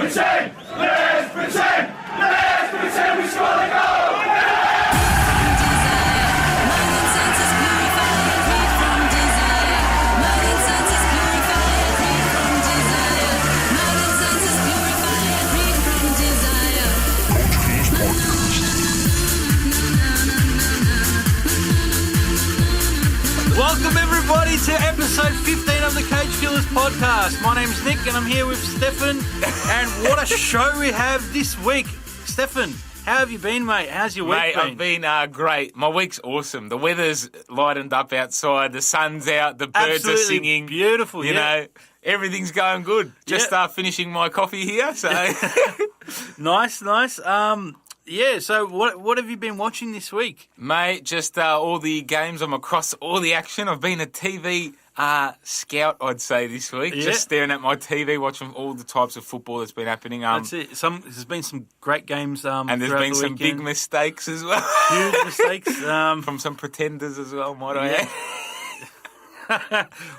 pretend, we score the goal! Welcome everybody to episode 15 of the Cage Killers podcast. My name's Nick and I'm here with Stefan. And what a show we have this week. Stefan, how have you been, mate? How's your week been? I've been great. My week's awesome. The weather's lightened up outside. The sun's out. The birds are singing. Beautiful, You know, everything's going good. Just finishing my coffee here. So Nice. So what have you been watching this week? Mate, just all the games. I'm across all the action. I've been a TV scout, I'd say, this week. Yeah. Just staring at my TV, watching all the types of football that's been happening. That's it. There's been some great games and there's been some big mistakes as well. Huge mistakes. From some pretenders as well, might I add.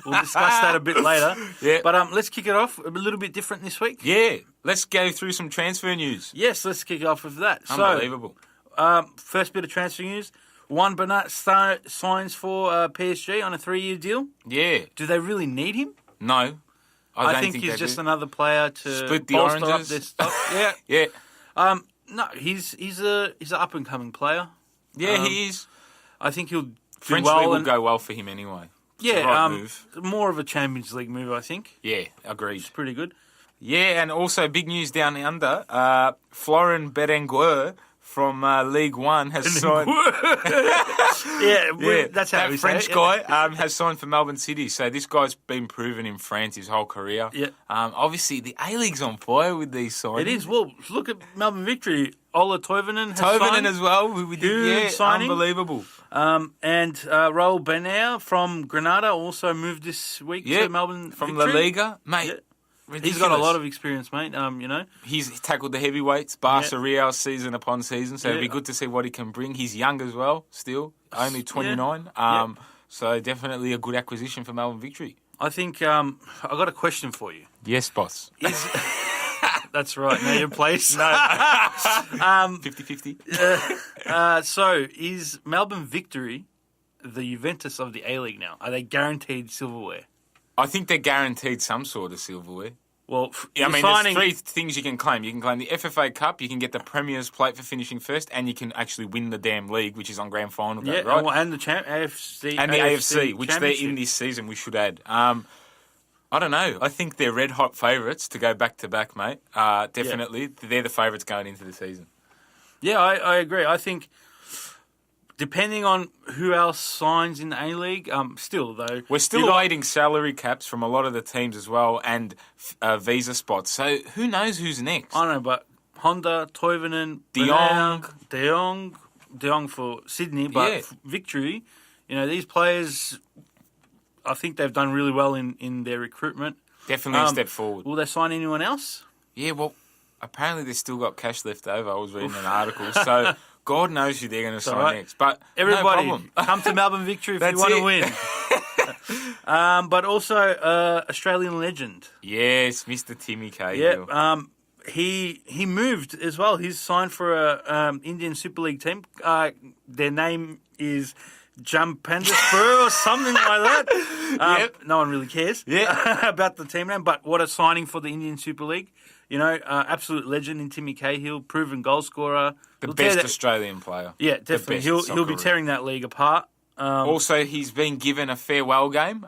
We'll discuss that a bit later. Yeah. But let's kick it off a little bit different this week. Yeah. Let's go through some transfer news. Yes, let's kick off with that. Unbelievable. So, first bit of transfer news. Juan Bernat signs for PSG on a 3-year deal. Yeah. Do they really need him? No. I think he's just another player to split the bolster oranges. up their stuff. Yeah. Yeah. No, he's an up and coming player. Yeah, he is. I think he'll French do well League will go well for him anyway. It's the right move. More of a Champions League move, I think. Yeah, agreed. It's pretty good. Yeah, and also big news down under. Florent Berenguer from League One has signed. That's how we French say it. guy has signed for Melbourne City. So this guy's been proven in France his whole career. Yeah. Obviously, the A-League's on fire with these signings. It is. Well, look at Melbourne Victory. Ola Toivonen has signed. As well. We did, Huge signing. Unbelievable. And Raul Benau from Granada also moved this week to Melbourne from Victory. La Liga. Mate, Yeah. ridiculous. He's got a lot of experience, mate. He's tackled the heavyweights, Barca Real season upon season, so it'd be good to see what he can bring. He's young as well, still, only 29. So definitely a good acquisition for Melbourne Victory. I think I've got a question for you. Yes, boss. That's right. Now your place. No. 50-50. So is Melbourne Victory the Juventus of the A-League now? Are they guaranteed silverware? I think they're guaranteed some sort of silverware. Well, there's three things you can claim. You can claim the FFA Cup, you can get the Premier's Plate for finishing first, and you can actually win the damn league, which is on grand final day, right? And the AFC. And the AFC, which they're in this season, we should add. I don't know. I think they're red-hot favourites to go back-to-back, mate. Definitely. They're the favourites going into the season. Yeah, I agree. I think depending on who else signs in the A-League, still, though... We're still awaiting salary caps from a lot of the teams as well and visa spots. So who knows who's next? I don't know, but Honda, Toivonen, De Jong for Sydney, but Victory, these players... I think they've done really well in their recruitment. Definitely a step forward. Will they sign anyone else? Yeah, well, apparently they've still got cash left over. I was reading an article. So God knows who they're going to sign next. But everybody, no problem. come to Melbourne Victory if you want to win. But also Australian legend. Yes, Mr. Timmy Cahill. Yeah, he moved as well. He's signed for a Indian Super League team. Their name is... Jampandespur or something like that. No one really cares about the team name, but what a signing for the Indian Super League. Absolute legend in Timmy Cahill, proven goal scorer. The best Australian player. Yeah, definitely. He'll be tearing that league apart. Also, he's been given a farewell game.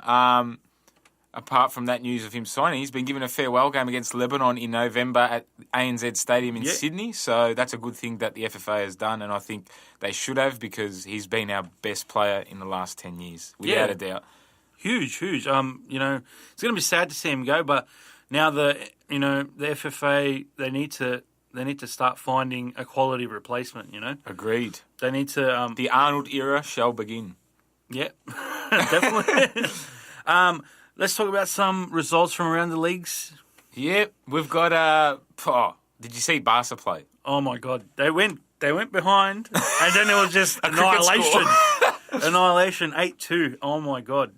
Apart from that news of him signing, he's been given a farewell game against Lebanon in November at ANZ Stadium in Sydney. So that's a good thing that the FFA has done, and I think they should have because he's been our best player in the last 10 years, without a doubt. Huge. It's going to be sad to see him go, but now the FFA they need to start finding a quality replacement. Agreed. They need to. The Arnold era shall begin. Yeah, definitely. Let's talk about some results from around the leagues. Yep, we've got did you see Barca play? Oh my God, they went behind, and then it was just annihilation. Annihilation, 8-2. Oh my God,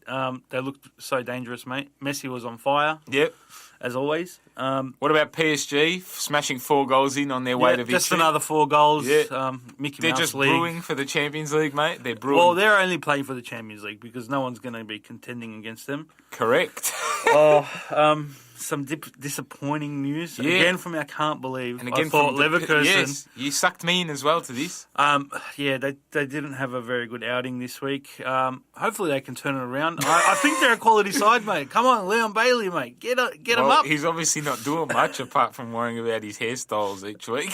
they looked so dangerous, mate. Messi was on fire. Yep. as always. What about PSG smashing 4 goals in on their way to victory? Just another 4 goals. Yeah. Mickey They're Mouse just League. brewing for the Champions League, mate. They're brewing. Well, they're only playing for the Champions League because no one's going to be contending against them. Correct. Some disappointing news Yeah. again from I can't believe. And again, I thought from Leverkusen. Yes, you sucked me in as well to this. They didn't have a very good outing this week. Hopefully they can turn it around. I think they're a quality side, mate. Come on, Leon Bailey, mate, get him up. He's obviously not doing much apart from worrying about his hairstyles each week.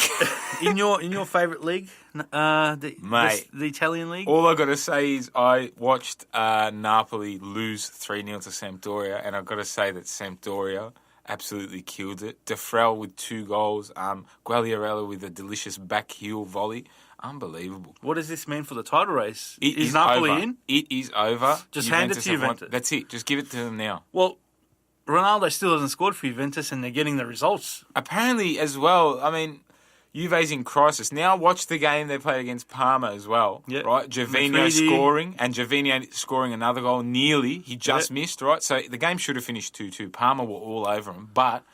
in your favourite league, the Italian league. All I got to say is I watched Napoli lose 3-0 to Sampdoria, and I've got to say that Sampdoria absolutely killed it. De Frel with 2 goals, Guagliarella with a delicious back heel volley. Unbelievable. What does this mean for the title race? Is Napoli over. in? It is over. Just hand it to Juventus. That's it. Just give it to them now. Well, Ronaldo still hasn't scored for Juventus, and they're getting the results. Apparently, as well, I mean, Juve's in crisis. Now watch the game they played against Parma as well, right? Gervinho scoring, and Gervinho scoring another goal nearly. He just missed, right? So the game should have finished 2-2. Parma were all over him, but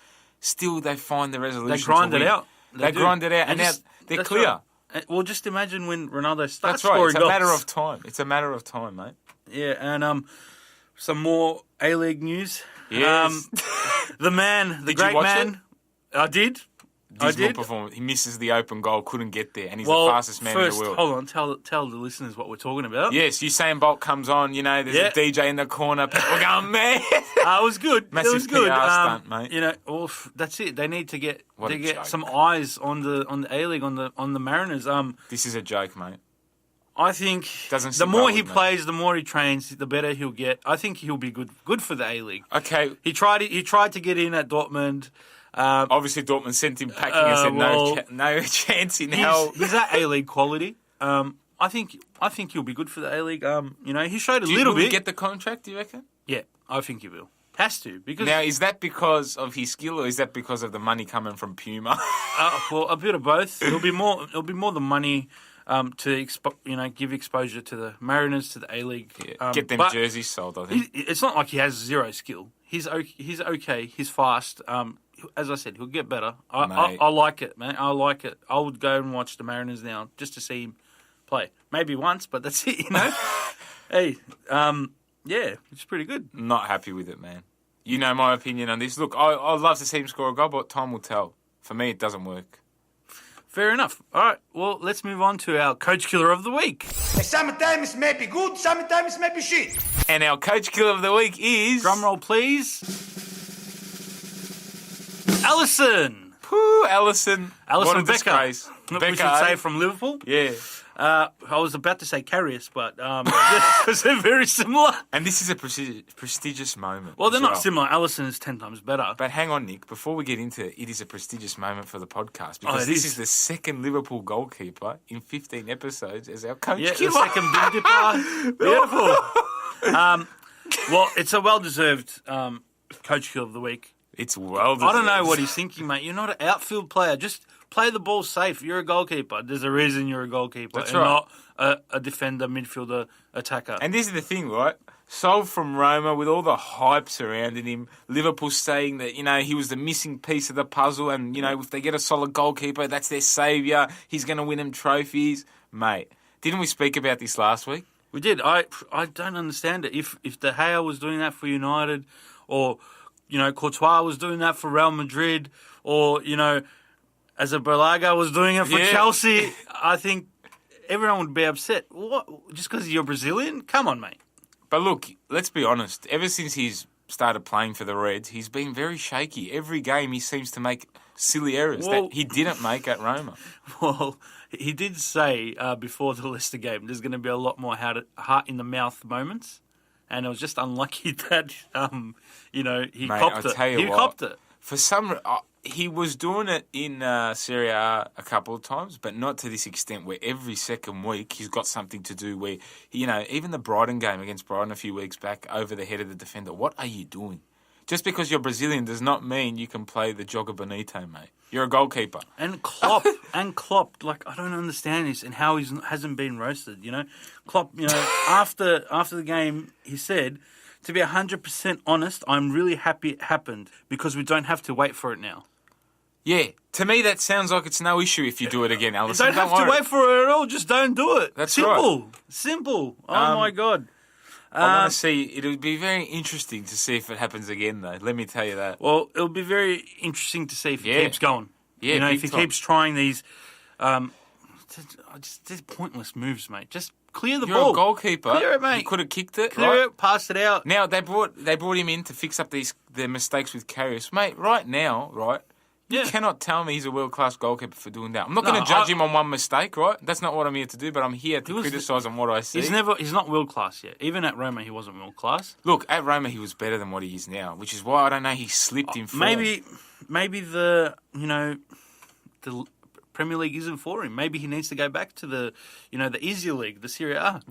still they find the resolution. They grind it out. They grind it out, and now they're clear. Right. Well, just imagine when Ronaldo starts That's right. scoring It's a goals. matter of time. It's a matter of time, mate. Yeah, and some more A-League news. Yes. The man, the Did great you watch man. it? I did. Dismal performance. He misses the open goal, couldn't get there, and he's the fastest man in the world. Hold on, tell the listeners what we're talking about. Yes, Usain Bolt comes on, there's a DJ in the corner, people going, man. It was good. Massive it was good. PR stunt, mate. That's it. They need to get joke. some eyes on the A-League, on the Mariners. This is a joke, mate. I think Doesn't the sit more well he with me. plays, the more he trains, the better he'll get. I think he'll be good for the A-League. Okay. He tried to get in at Dortmund. Obviously, Dortmund sent him packing and said no chance in hell. He's at A-League quality. I think he'll be good for the A-League. He showed a Will little he bit. get the contract, do you reckon? Yeah, I think he will. Has to, because Now, is that because of his skill or is that because of the money coming from Puma? well, a bit of both. It'll be more the money to give exposure to the Mariners, to the A-League. Get them but jerseys sold, I think. it's not like he has zero skill. He's okay. He's fast. As I said, he'll get better. I like it, man. I like it. I would go and watch the Mariners now just to see him play. Maybe once, but that's it, Hey, yeah, it's pretty good. Not happy with it, man. You know my opinion on this. Look, I'd love to see him score a goal, but time will tell. For me, it doesn't work. Fair enough. All right, well, let's move on to our Coach Killer of the Week. Sometimes may be good, sometimes may be shit. And our Coach Killer of the Week is... Drum roll, please. Allison. Pooh, Allison. What a Becker. disgrace. We Becker, should say from Liverpool. Yeah. I was about to say Karius, but because they're very similar. And this is a prestigious moment. Well, they're as not similar. Allison is 10 times better. But hang on, Nick. Before we get into it, it is a prestigious moment for the podcast because it this is. is the second Liverpool goalkeeper in 15 episodes as our coach. Yeah, killer. the second Big Dipper. Beautiful. Well, it's a well-deserved Coach Killer of the Week. It's well deserved. I don't know what he's thinking, mate. You're not an outfield player. Just play the ball safe. You're a goalkeeper. There's a reason you're a goalkeeper. That's and right. not a defender, midfielder, attacker. And this is the thing, right? Sold from Roma with all the hype surrounding him. Liverpool saying that, he was the missing piece of the puzzle and, if they get a solid goalkeeper, that's their saviour. He's going to win them trophies. Mate, didn't we speak about this last week? We did. I don't understand it. If De Gea was doing that for United or, Courtois was doing that for Real Madrid or, as a Balaga was doing it for Chelsea, I think everyone would be upset. What? Just because you're Brazilian? Come on, mate. But look, let's be honest. Ever since he's started playing for the Reds, he's been very shaky. Every game he seems to make silly errors that he didn't make at Roma. Well, he did say before the Leicester game there's going to be a lot more heart-in-the-mouth moments. And it was just unlucky that, he copped it. He copped it. For some... he was doing it in Serie A a couple of times, but not to this extent where every second week he's got something to do where, even the Brighton game against Brighton a few weeks back over the head of the defender. What are you doing? Just because you're Brazilian does not mean you can play the Joga Bonito, mate. You're a goalkeeper. And Klopp, I don't understand this and how he hasn't been roasted, Klopp, after the game, he said, to be 100% honest, I'm really happy it happened because we don't have to wait for it now. Yeah, to me that sounds like it's no issue if you do it again, You Alison. don't have to wait for it at all. Just don't do it. That's simple. Simple. Oh, my God. I want to see. It would be very interesting to see if it happens again, though. Let me tell you that. Well, it'll be very interesting to see if he keeps going. Yeah, if he time. keeps trying these, just pointless moves, mate. Just clear the You're ball. a goalkeeper. Clear it, mate. You could have kicked it. Clear right? it. Pass it out. Now they brought him in to fix up their mistakes with Karius, mate. Right now, right. You cannot tell me he's a world-class goalkeeper for doing that. I'm not going to judge him on one mistake, right? That's not what I'm here to do, but I'm here to criticise on what I see. He's not world-class yet. Even at Roma, he wasn't world-class. Look, at Roma, he was better than what he is now, which is why I don't know he slipped in form. Maybe the Premier League isn't for him. Maybe he needs to go back to the easier league, the Serie A.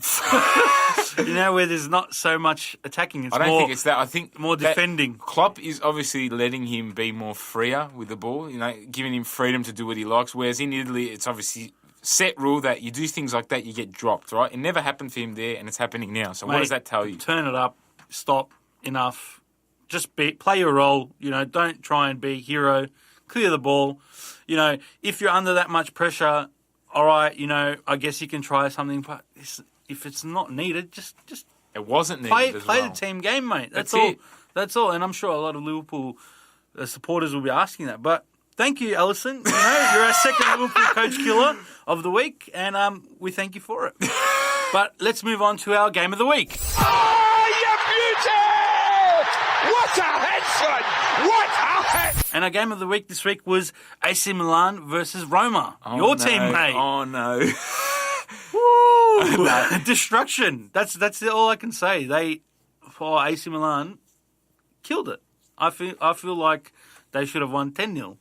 Where there's not so much attacking. I don't think it's that. I think more defending. Klopp is obviously letting him be more freer with the ball, giving him freedom to do what he likes. Whereas in Italy, it's obviously set rule that you do things like that, you get dropped, right? It never happened for him there, and it's happening now. So what does that tell you? Turn it up. Stop. Enough. Just play your role. Don't try and be hero. Clear the ball. If you're under that much pressure, all right, I guess you can try something. But if it's not needed, just it wasn't needed. Play the team game, mate. That's all. It. That's all. And I'm sure a lot of Liverpool supporters will be asking that. But thank you, Ellison. You're our second Liverpool coach killer of the week, and we thank you for it. But let's move on to our game of the week. Oh, you beauty! What a head, son! What a head! And our game of the week this week was AC Milan versus Roma. Your team, mate. Oh, no. Woo! Destruction. That's all I can say. AC Milan killed it. I feel like they should have won 10-0.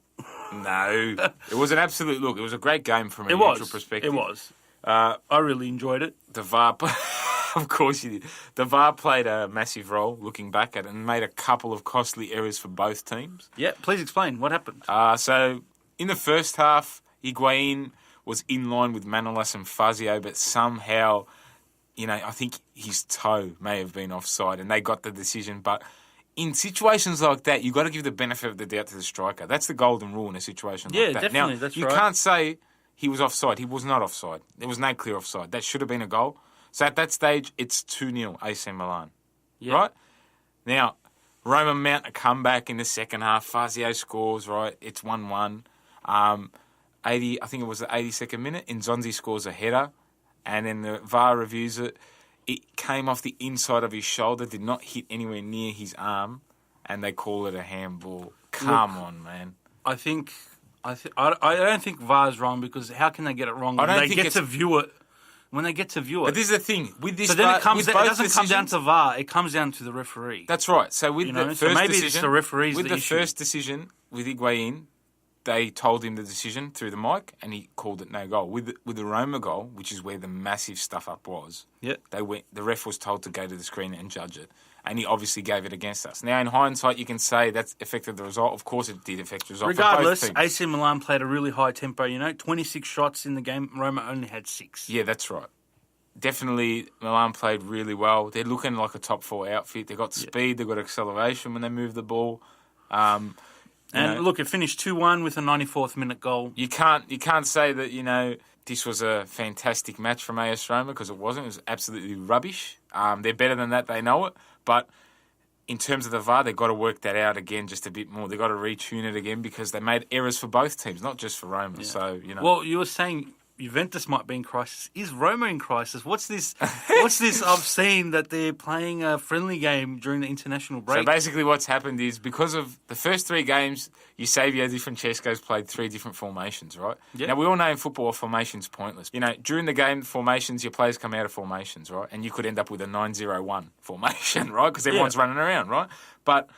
No. It was an absolute look. It was a great game from a neutral perspective. It was. I really enjoyed it. The VAR, of course you did. The VAR played a massive role looking back at it and made a couple of costly errors for both teams. Yeah, please explain. What happened? So, in the first half, Higuain was in line with Manolas and Fazio, but somehow, I think his toe may have been offside and they got the decision. But in situations like that, you've got to give the benefit of the doubt to the striker. That's the golden rule in a situation like that. Yeah, definitely. Now, that's you can't say he was offside. He was not offside. There was no clear offside. That should have been a goal. So at that stage, it's 2-0 AC Milan. Yeah. Right? Now, Roma mount a comeback in the second half. Fazio scores, right? It's 1-1. I think it was the 82nd minute. Nzonzi scores a header. And then the VAR reviews it. It came off the inside of his shoulder, did not hit anywhere near his arm. And they call it a handball. Come on, man. I don't think VAR's wrong because how can they get it wrong when they get to view it? When they get to view it. But this is the thing. With this so then VAR, it doesn't come down to VAR. It comes down to the referee. That's right. So with the first maybe decision, it's the referee's with the the issue. first decision with Higuain, they told him the decision through the mic, and he called it no goal. With the Roma goal, which is where the massive stuff up was, the ref was told to go to the screen and judge it, and he obviously gave it against us. Now, in hindsight, you can say that's affected the result. Of course, it did affect the result. Regardless, for both teams. AC Milan played a really high tempo. 26 shots in the game. Roma only had 6. Yeah, that's right. Definitely, Milan played really well. They're looking like a top 4 outfit. They've got speed, they've got acceleration when they move the ball. Look, it finished 2-1 with a 94th minute goal. You can't say that, this was a fantastic match from AS Roma because it wasn't. It was absolutely rubbish. They're better than that, they know it. But in terms of the VAR, they've got to work that out again just a bit more. They've got to retune it again because they made errors for both teams, not just for Roma. Yeah. So, Well, you were saying Juventus might be in crisis. Is Roma in crisis? What's this? What's this I've seen that they're playing a friendly game during the international break? So basically what's happened is because of the first 3 games, Eusebio Di Francesco's played 3 different formations, right? Yep. Now, we all know in football formation's pointless. During the game, formations, your players come out of formations, right? And you could end up with a 9-0-1 formation, right? Because everyone's running around, right? But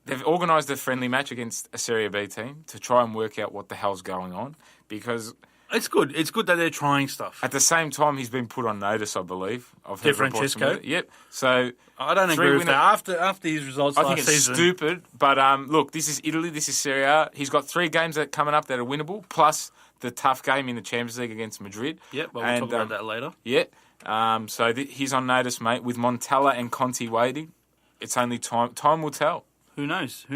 they've organised a friendly match against a Serie B team to try and work out what the hell's going on because... It's good. It's good that they're trying stuff. At the same time, he's been put on notice, I believe. Di Francesco? Yep. So I don't agree with that. After his results last season. I think it's stupid. But look, this is Italy. This is Serie A. He's got 3 games that coming up that are winnable, plus the tough game in the Champions League against Madrid. Yep, but we'll talk about that later. Yeah. So he's on notice, mate. With Montella and Conti waiting, it's only time. Time will tell. Who knows?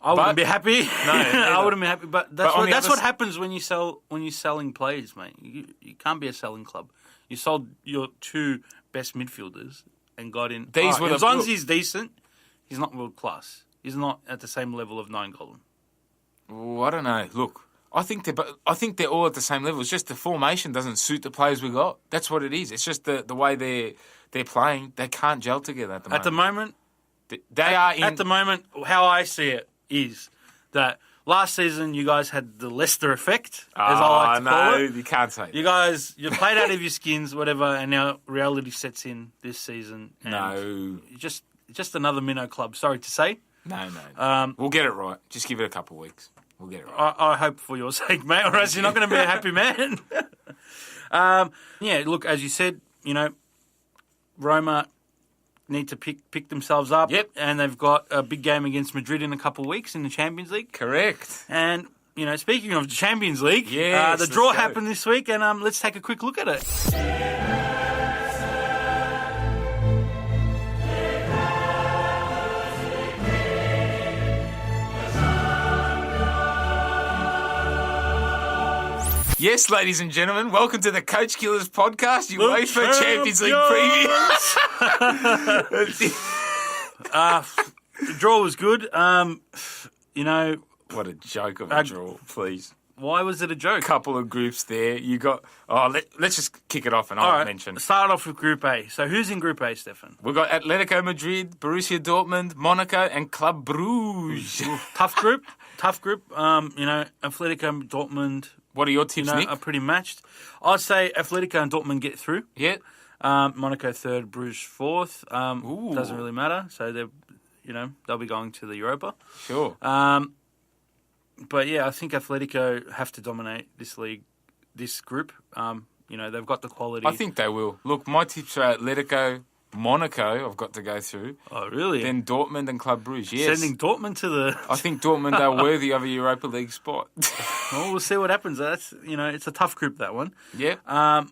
I wouldn't be happy. No, I wouldn't be happy. But that's what happens when you're selling players, mate. You can't be a selling club. You sold your 2 best midfielders and got in. As long as he's decent, he's not world class. He's not at the same level of Nainggolan. Oh, I don't know. Look, I think they're all at the same level. It's just the formation doesn't suit the players we got. That's what it is. It's just the way they're playing. They can't gel together at the moment. At the moment, how I see it is that last season you guys had the Leicester effect, as I like to call it. You can't say that. You played out of your skins, whatever, and now reality sets in this season. And just another minnow club. Sorry to say. No. We'll get it right. Just give it a couple of weeks. We'll get it right. I hope for your sake, mate, or else you're not going to be a happy man. Look, as you said, Roma need to pick themselves up. Yep. And they've got a big game against Madrid in a couple of weeks in the Champions League. Correct. And, speaking of the Champions League, yes, the draw happened this week, and let's take a quick look at it. Yes, ladies and gentlemen, welcome to the Coach Killers podcast, UEFA Champions League preview. The draw was good. What a joke of a draw, please. Why was it a joke? Couple of groups there. You got... let's just kick it off and I'll mention. Start off with Group A. So who's in Group A, Stefan? We've got Atletico Madrid, Borussia Dortmund, Monaco and Club Bruges. Tough group. Atletico, Dortmund... What are your tips, Nick? Are pretty matched. I'd say Atletico and Dortmund get through. Yeah. Monaco 3rd, Bruges 4th. Doesn't really matter. So they'll be going to the Europa. Sure. But yeah, I think Atletico have to dominate this league, this group. They've got the quality. I think they will. Look, my tips are Atletico, Monaco, I've got to go through. Oh, really? Then Dortmund and Club Bruges, yes. Sending Dortmund to the... I think Dortmund are worthy of a Europa League spot. Well, we'll see what happens. That's it's a tough group, that one. Yeah.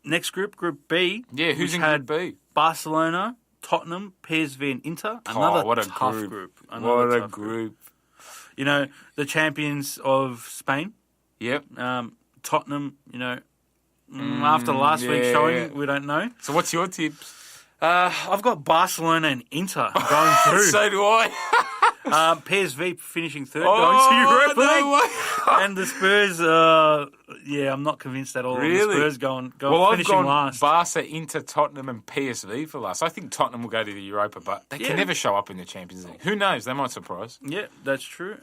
Next group, Group B. Yeah, who's in Group B? Barcelona, Tottenham, PSV and Inter. Another tough group. What a group. The champions of Spain. Yep. Tottenham, after last week's showing, we don't know. So what's your tips? I've got Barcelona and Inter going through. So do I. PSV finishing 3rd, going to Europa League. And the Spurs, I'm not convinced at all. Really? The Spurs finishing last. Barca, Inter, Tottenham and PSV for last. I think Tottenham will go to the Europa, but they can never show up in the Champions League. Who knows? They might surprise. Yeah, that's true.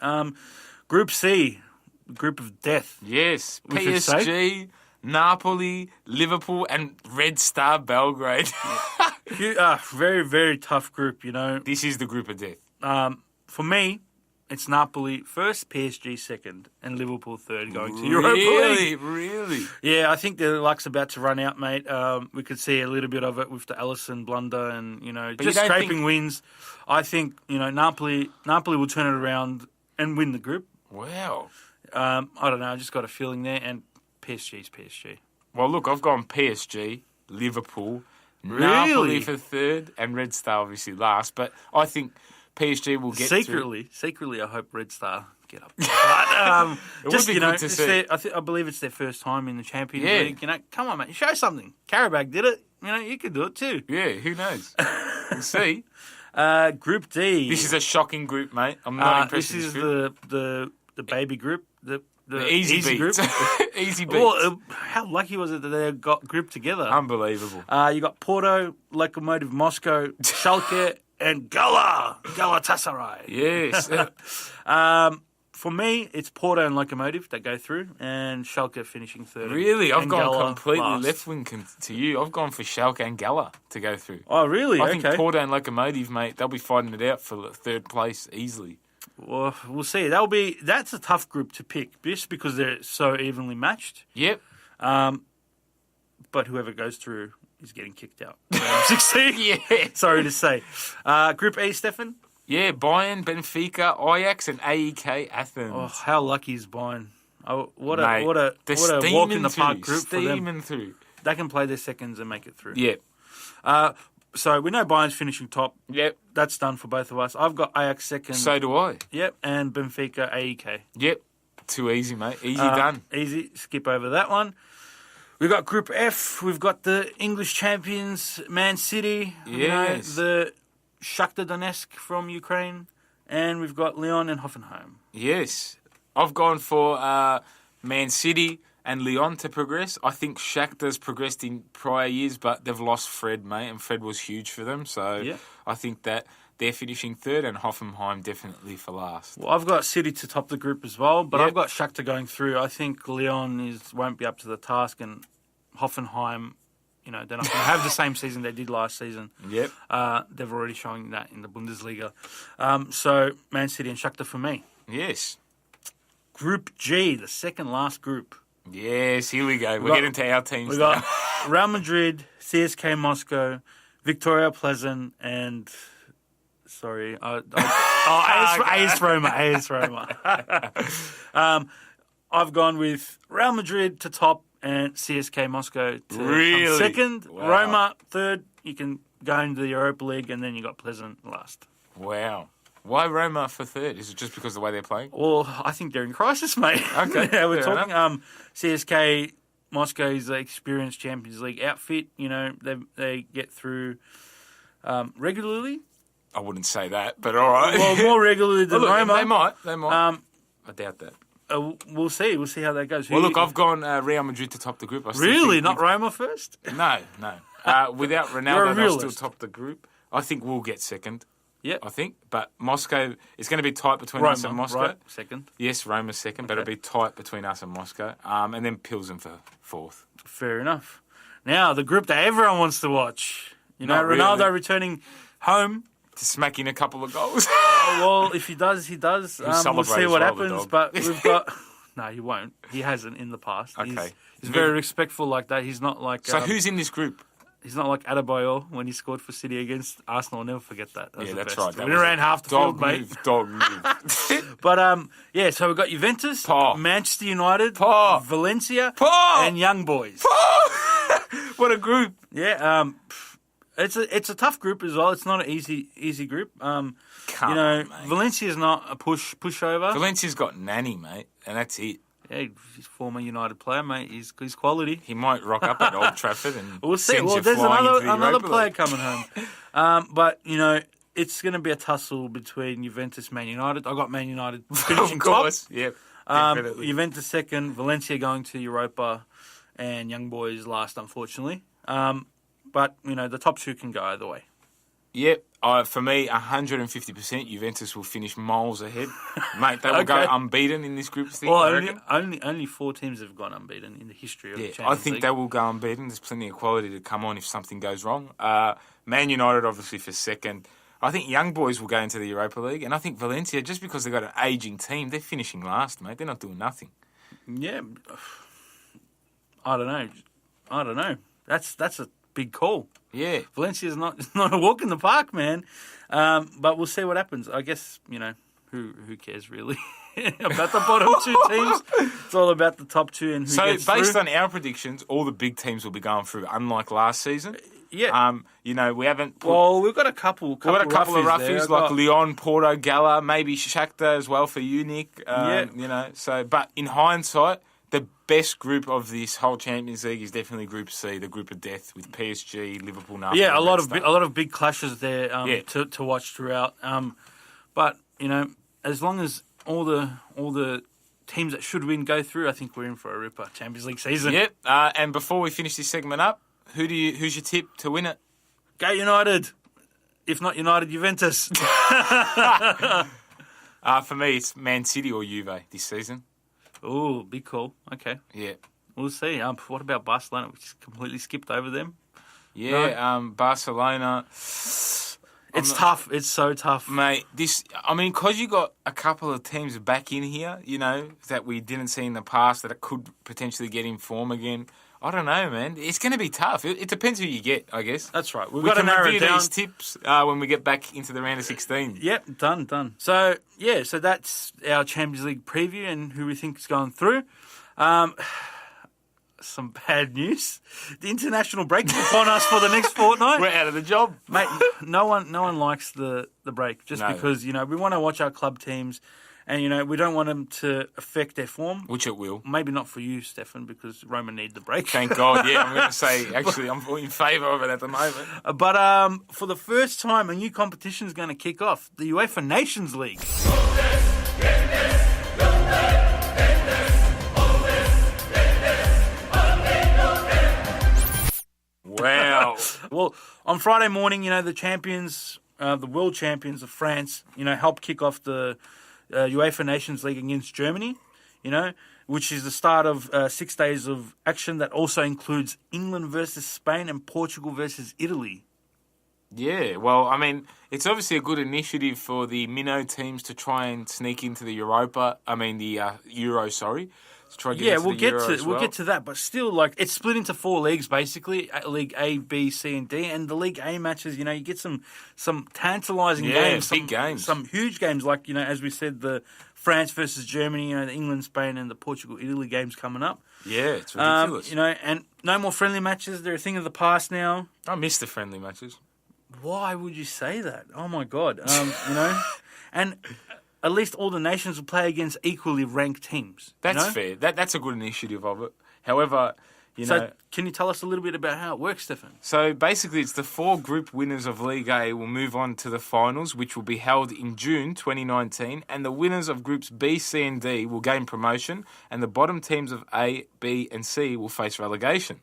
Group C, Group of Death. Yes, PSG, Napoli, Liverpool and Red Star Belgrade. Very, very tough group, This is the group of death. For me, it's Napoli 1st, PSG 2nd, and Liverpool 3rd going to Europa League. Really? Yeah, I think the luck's about to run out, mate. We could see a little bit of it with the Alisson blunder and, just scraping wins. I think, Napoli will turn it around and win the group. Wow. I don't know. I just got a feeling there, and PSG's PSG. Well, look, I've gone PSG, Liverpool, Really? Napoli for 3rd, and Red Star obviously last. But I think PSG will get Secretly, I hope Red Star get up. But, would be good to see. I believe it's their first time in the Champions League. Come on, mate, show something. Karabakh did it. You could do it too. Yeah, who knows? We'll see. Group D. This is a shocking group, mate. I'm not impressed. This is the baby group. The easy group. Easy beats. Well, how lucky was it that they got grouped together? Unbelievable. You got Porto, Lokomotiv Moscow, Schalke, and Galatasaray. Yes. For me, it's Porto and Lokomotiv that go through, and Schalke finishing 3rd. Really? I've gone Gala completely last. left wing to you. I've gone for Schalke and Gala to go through. Oh, really? I think Porto and Lokomotiv, mate, they'll be fighting it out for 3rd place easily. Well, we'll see. That's a tough group to pick, just because they're so evenly matched. Yep. But whoever goes through is getting kicked out. 16. Yeah. Sorry to say. Group A, Stefan? Yeah, Bayern, Benfica, Ajax, and AEK Athens. Oh, how lucky is Bayern? Oh, what Mate, a walk in the park through, group for them. steaming through. They can play their seconds and make it through. Yep. So we know Bayern's finishing top. Yep. That's done for both of us. I've got Ajax second. So do I. Yep, and Benfica AEK. Yep. Too easy, mate. Easy done. Easy. Skip over that one. We've got Group F. We've got the English champions, Man City. Yes. The Shakhtar Donetsk from Ukraine. And we've got Lyon and Hoffenheim. Yes. I've gone for Man City and Lyon to progress. I think Shakhtar's progressed in prior years, but they've lost Fred, mate, and Fred was huge for them. So I think that they're finishing third and Hoffenheim definitely for last. Well, I've got City to top the group as well, but I've got Shakhtar going through. I think Lyon won't be up to the task, and Hoffenheim, they're not going to have the same season they did last season. Yep. They've already shown that in the Bundesliga. So Man City and Shakhtar for me. Yes. Group G, the second last group. Yes, here we go. We're getting to our teams We now. got Real Madrid, CSK Moscow, Victoria Pleasant, and AS Roma. I've gone with Real Madrid to top and CSK Moscow to come second. Wow. Roma third. You can go into the Europa League, and then you got Pleasant last. Wow. Why Roma for third? Is it just because of the way they're playing? Well, I think they're in crisis, mate. Okay, yeah, we're fair talking. CSK Moscow is the experienced Champions League outfit. They get through regularly. I wouldn't say that, but all right. Well, more regularly than Roma. They might. I doubt that. We'll see. We'll see how that goes. Well, look, I've gone Real Madrid to top the group. Really? Not Roma first? No. Without Ronaldo, they'll still top the group. I think we'll get second. Yeah. I think. But Moscow, it's going to be tight between us and Moscow. Right, second. Yes, Roma's second, but it'll be tight between us and Moscow. And then Pilsen for fourth. Fair enough. Now, the group that everyone wants to watch. Not Ronaldo really. returning home. To smack in a couple of goals. Well, if he does, he does. We'll see what happens. But we've got... No, he won't. He hasn't in the past. Okay. He's very respectful like that. He's not like... So who's in this group? He's not like Adebayor when he scored for City against Arsenal. I'll never forget that. That's right. We ran half the field, mate. Dog move. But, so we've got Juventus, Manchester United, Valencia, and Young Boys. What a group. Yeah, it's a tough group as well. It's not an easy group. Come on, mate. Valencia's not a pushover. Valencia's got Nani, mate, and that's it. Yeah, he's a former United player, mate. He's quality. He might rock up at Old Trafford and we'll see. send Well, you there's flying into the another Europa player League. coming home. But it's going to be a tussle between Juventus and Man United. I got Man United finishing Of course, top. yep. Definitely. Juventus second, Valencia going to Europa, and Young Boys last, unfortunately. But the top two can go either way. Yep. For me, 150% Juventus will finish miles ahead. Mate, they will go unbeaten in this group thing. Well, only 4 teams have gone unbeaten in the history of the Champions I think League. they will go unbeaten. There's plenty of quality to come on if something goes wrong. Man United, obviously, for second. I think Young Boys will go into the Europa League. And I think Valencia, just because they've got an ageing team, they're finishing last, mate. They're not doing nothing. Yeah. I don't know. That's a big call. Yeah. Valencia's not a walk in the park, man. But we'll see what happens. I guess, who cares really about the bottom 2 teams? It's all about the top 2 and who gets through. So, based on our predictions, all the big teams will be going through, unlike last season. Yeah. We haven't... We've got a couple of roughies like Lyon, Porto, Gala, maybe Shakhtar as well for you, Nick. But in hindsight, the best group of this whole Champions League is definitely Group C, the group of death with PSG, Liverpool, and a lot of big clashes there to watch throughout. But as long as all the teams that should win go through, I think we're in for a ripper Champions League season. Yep. And before we finish this segment up, who's your tip to win it? Go United. If not United, Juventus. For me, it's Man City or Juve this season. Oh, big call. Okay. Yeah. We'll see. What about Barcelona? We just completely skipped over them. Yeah, Barcelona. It's tough. It's so tough. Mate, because you got a couple of teams back in here, that we didn't see in the past that it could potentially get in form again. I don't know, man. It's going to be tough. It depends who you get, I guess. That's right. We can review these tips when we get back into the round of 16. Yep, done. So, so that's our Champions League preview and who we think is going through. Some bad news. The international break is upon us for the next fortnight. We're out of the job. Mate, no one likes the break just because, we want to watch our club teams and, we don't want them to affect their form. Which it will. Maybe not for you, Stefan, because Roma need the break. Thank God, yeah. I'm going to say, actually, I'm in favour of it at the moment. But for the first time, a new competition is going to kick off, the UEFA Nations League. Wow. Well, on Friday morning, the champions, the world champions of France, helped kick off the UEFA Nations League against Germany, which is the start of 6 days of action that also includes England versus Spain and Portugal versus Italy. Yeah, well, I mean, it's obviously a good initiative for the minnow teams to try and sneak into the Euro, we'll get to that, but still, it's split into 4 leagues basically: League A, B, C, and D. And the League A matches, you get some tantalising games, big games, some huge games, as we said, the France versus Germany, the England, Spain, and the Portugal, Italy games coming up. Yeah, it's ridiculous. And no more friendly matches; they're a thing of the past now. I miss the friendly matches. Why would you say that? Oh my God! And at least all the nations will play against equally ranked teams. That's fair. That's a good initiative of it. However, can you tell us a little bit about how it works, Stefan? So basically, it's the 4 group winners of League A will move on to the finals, which will be held in June 2019, and the winners of groups B, C, and D will gain promotion, and the bottom teams of A, B, and C will face relegation.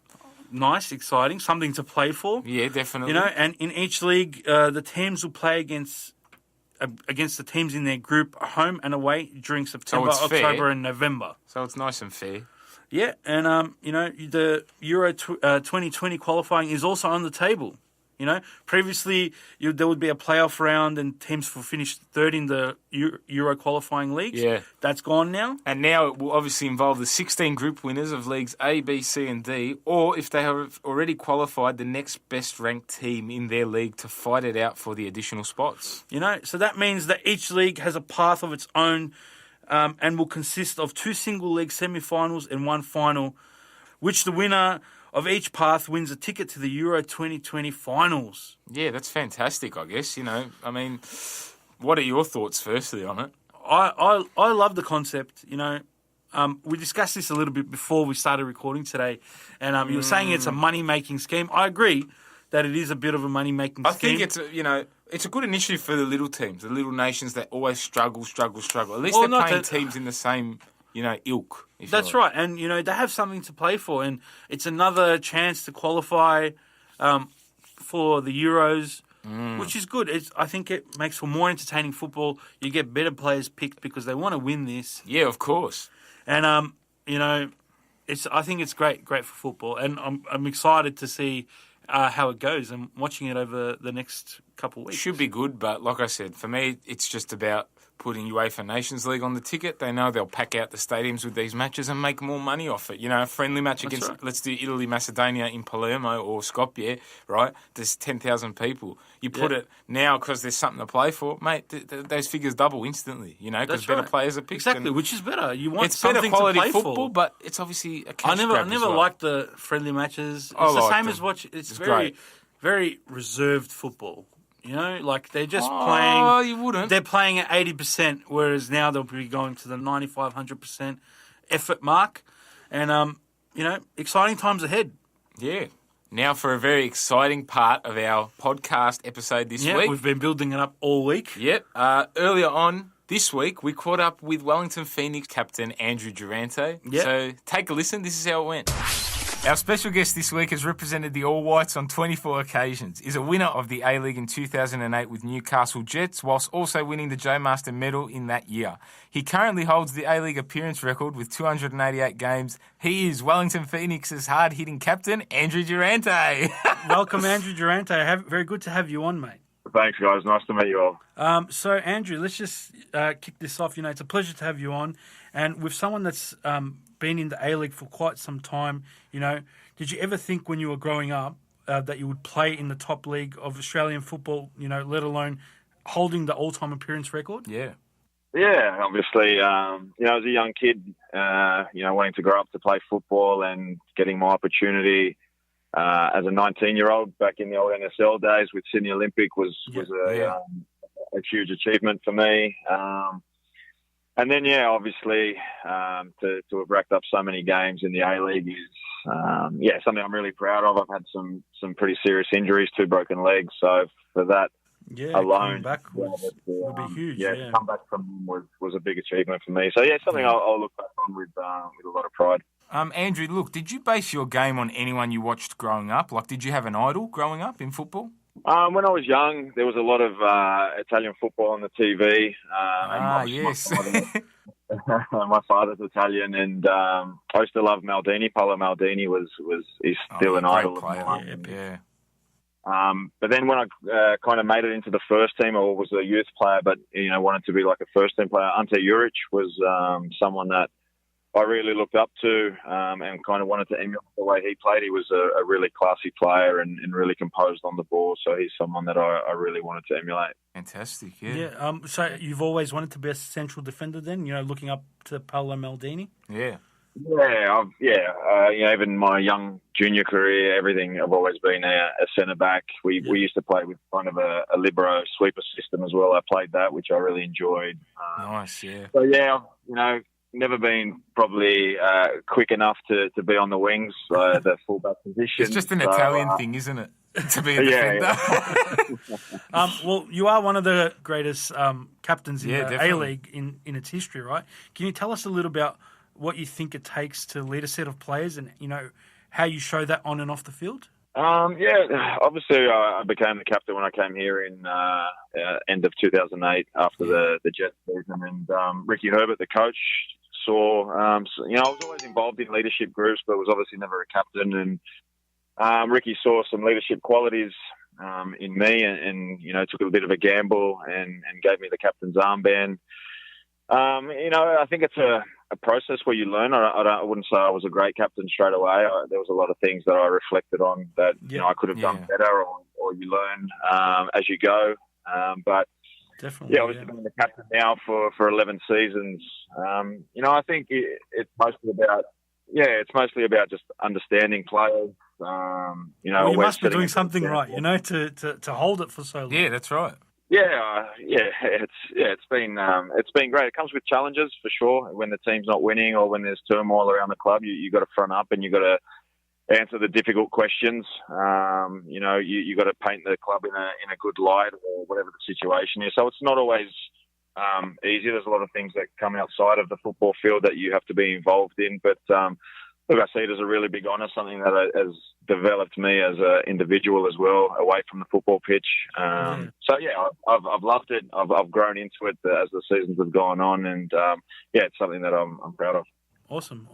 Nice, exciting, something to play for. Yeah, definitely. And in each league, the teams will play against the teams in their group, home and away, during September, October, and November. So it's nice and fair. Yeah, and the Euro 2020 qualifying is also on the table. Previously there would be a playoff round and teams will finish third in the Euro qualifying leagues. Yeah. That's gone now. And now it will obviously involve the 16 group winners of leagues A, B, C and D, or if they have already qualified, the next best ranked team in their league to fight it out for the additional spots. So that means that each league has a path of its own and will consist of 2 single league semi-finals and 1 final, which the winner of each path wins a ticket to the Euro 2020 finals. Yeah, that's fantastic, I guess. What are your thoughts firstly on it? I love the concept, we discussed this a little bit before we started recording today, and you were saying it's a money-making scheme. I agree that it is a bit of a money-making scheme. I think it's a good initiative for the little teams, the little nations that always struggle. At least they're playing teams in the same, ilk. That's right. And, they have something to play for. And it's another chance to qualify for the Euros, which is good. I think it makes for more entertaining football. You get better players picked because they want to win this. Yeah, of course. And, I think it's great for football. And I'm excited to see how it goes and watching it over the next couple of weeks. Should be good, but like I said, for me, it's just about putting UEFA Nations League on the ticket. They know they'll pack out the stadiums with these matches and make more money off it. A friendly match against, let's do Italy, Macedonia in Palermo or Skopje, right? There's 10,000 people. You put it now because there's something to play for, mate, those figures double instantly, because better players are picked. Exactly, which is better. You want it's something better quality to play football, for. but it's obviously a cash I grab never as well. liked the friendly matches. It's the same as watching. It's very, great. very reserved football. They're just playing. Oh, you wouldn't. They're playing at 80%, whereas now they'll be going to the 95, 100% effort mark. And, exciting times ahead. Yeah. Now for a very exciting part of our podcast episode this week. We've been building it up all week. Yep. Earlier on this week, we caught up with Wellington Phoenix captain Andrew Durante. Yep. So take a listen. This is how it went. Our special guest this week has represented the All Whites on 24 occasions, is a winner of the A-League in 2008 with Newcastle Jets, whilst also winning the Joe Master medal in that year. He currently holds the A-League appearance record with 288 games. He is Wellington Phoenix's hard-hitting captain, Andrew Durante. Welcome, Andrew Durante. Very good to have you on, mate. Thanks, guys. Nice to meet you all. So, Andrew, let's just kick this off. It's a pleasure to have you on. And with someone that's been in the A-League for quite some time, Did you ever think when you were growing up that you would play in the top league of Australian football, let alone holding the all-time appearance record? Yeah. Yeah, obviously, as a young kid, wanting to grow up to play football and getting my opportunity as a 19-year-old back in the old NSL days with Sydney Olympic was a huge achievement for me. And then, obviously, to have racked up so many games in the A-League is, something I'm really proud of. I've had some pretty serious injuries, 2 broken legs. So for that alone, coming back would be huge. To come back from them was a big achievement for me. So, something I'll look back on with a lot of pride. Andrew, look, did you base your game on anyone you watched growing up? Like, did you have an idol growing up in football? When I was young, there was a lot of Italian football on the TV. Yes. My father's Italian, and I used to love Maldini. Paolo Maldini is still an idol of mine. Yeah. But then when I kind of made it into the first team, or was a youth player, but wanted to be like a first team player, Ante Juric was someone that I really looked up to and kind of wanted to emulate the way he played. He was a really classy player and really composed on the ball. So he's someone that I really wanted to emulate. Fantastic, yeah. Yeah. So you've always wanted to be a central defender then, looking up to Paolo Maldini? Yeah. Even my young junior career, everything, I've always been a centre back. We used to play with kind of a libero sweeper system as well. I played that, which I really enjoyed. Nice, yeah. So never been probably quick enough to be on the wings, the fullback position. It's just an Italian thing, isn't it? To be a defender. Well, you are one of the greatest captains in the definitely. A-League in its history, right? Can you tell us a little about what you think it takes to lead a set of players and, how you show that on and off the field? Obviously I became the captain when I came here in end of 2008 after the Jets season, and Ricky Herbert, the coach, saw, I was always involved in leadership groups, but was obviously never a captain, and Ricky saw some leadership qualities in me and took a bit of a gamble and gave me the captain's armband. I think it's a process where you learn. I wouldn't say I was a great captain straight away. There was a lot of things that I reflected on that I could have done better, or you learn as you go. But definitely, obviously being the captain now for 11 seasons, I think it's mostly about just understanding players. You must be doing something right, to hold it for so long. Yeah, that's right. It's been great. It comes with challenges for sure. When the team's not winning or when there's turmoil around the club, you got to front up and you got to answer the difficult questions. You got to paint the club in a good light or whatever the situation is. So it's not always easy. There's a lot of things that come outside of the football field that you have to be involved in. But look, I see it as a really big honour, something that has developed me as an individual as well, away from the football pitch. So I've loved it. I've grown into it as the seasons have gone on, and it's something that I'm proud of. Awesome.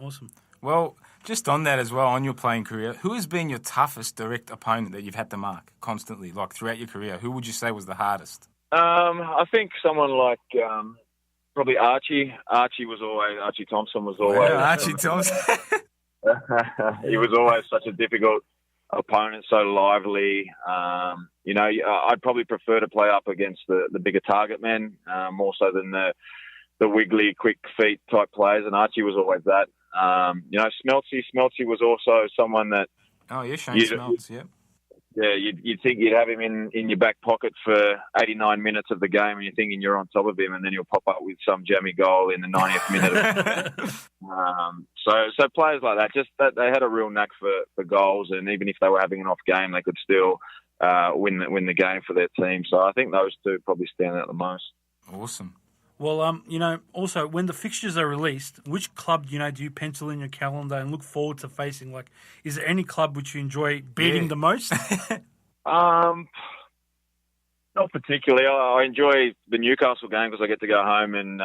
Well, just on that as well, on your playing career, who has been your toughest direct opponent that you've had to mark constantly, like throughout your career? Who would you say was the hardest? I think someone like probably Archie. Archie Thompson was always. Archie Thompson. He was always such a difficult opponent, so lively. I'd probably prefer to play up against the bigger target men, more so than the wiggly, quick feet type players. And Archie was always that. Smeltsy was also someone that. Oh yeah, Shane Smelts. Yeah. Yeah, you'd think you'd have him in your back pocket for 89 minutes of the game, and you're thinking you're on top of him, and then he'll pop up with some jammy goal in the 90th minute. So players like that, just that they had a real knack for goals, and even if they were having an off game, they could still win the game for their team. So I think those two probably stand out the most. Awesome. Well, also, when the fixtures are released, which club, do you pencil in your calendar and look forward to facing? Like, is there any club which you enjoy beating the most? Not particularly. I enjoy the Newcastle game because I get to go home and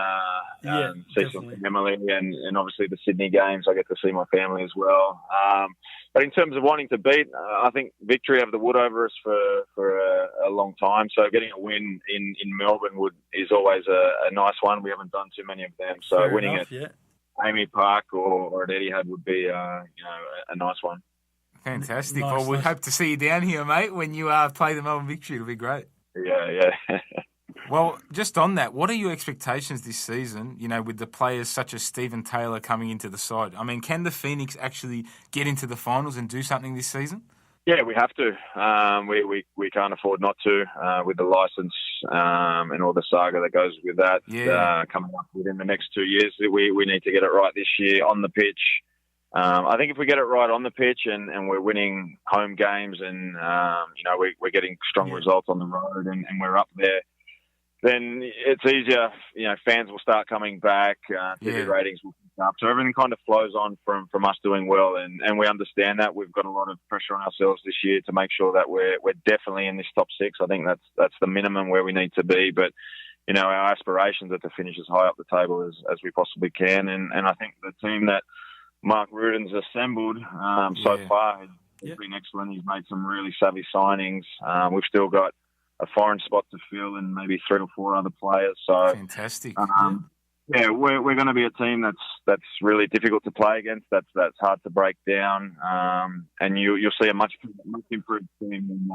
see some family, and obviously the Sydney games, I get to see my family as well. But in terms of wanting to beat, I think Victory have the wood over us for a long time. So getting a win in Melbourne is always a nice one. We haven't done too many of them. So fair winning enough, at Amy Park or at Etihad would be a nice one. Fantastic. Nice, well, we nice. hope to see you down here, mate, when you play the Melbourne Victory. It'll be great. Yeah. Well, just on that, what are your expectations this season, with the players such as Stephen Taylor coming into the side? I mean, can the Phoenix actually get into the finals and do something this season? Yeah, we have to. We can't afford not to with the licence and all the saga that goes with that coming up within the next 2 years. We need to get it right this year on the pitch. I think if we get it right on the pitch and we're winning home games and we're getting strong results on the road and we're up there, then it's easier. Fans will start coming back. TV ratings will pick up. So everything kind of flows on from us doing well, and we understand that. We've got a lot of pressure on ourselves this year to make sure that we're definitely in this top 6. I think that's the minimum where we need to be. But our aspirations are to finish as high up the table as we possibly can. And I think the team that Mark Ruden's assembled so far has been excellent. He's made some really savvy signings. We've still got a foreign spot to fill and maybe 3 or 4 other players. So fantastic. We're going to be a team that's really difficult to play against. That's hard to break down. And you'll see a much improved team.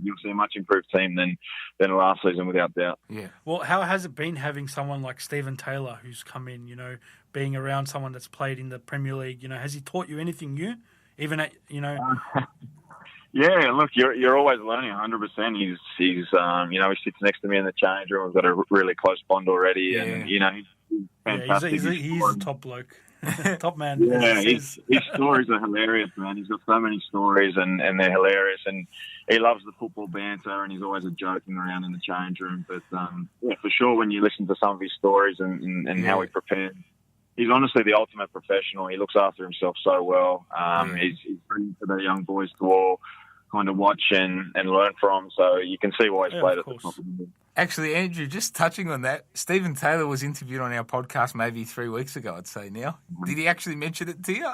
You'll see a much improved team than last season, without doubt. Yeah. Well, how has it been having someone like Stephen Taylor who's come in? Being around someone that's played in the Premier League. Has he taught you anything new? Even at Yeah, look, you're always learning 100%. He's he sits next to me in the change room. We've got a really close bond already, and he's fantastic. He's a top bloke, top man. Yeah, his stories are hilarious, man. He's got so many stories, and they're hilarious. And he loves the football banter, and he's always joking around in the change room. But for sure, when you listen to some of his stories and how he prepared. He's honestly the ultimate professional. He looks after himself so well. He's brilliant for the young boys to all kind of watch and learn from. So you can see why he's played at the top of the league. Actually, Andrew, just touching on that, Stephen Taylor was interviewed on our podcast maybe 3 weeks ago, I'd say now. Did he actually mention it to you?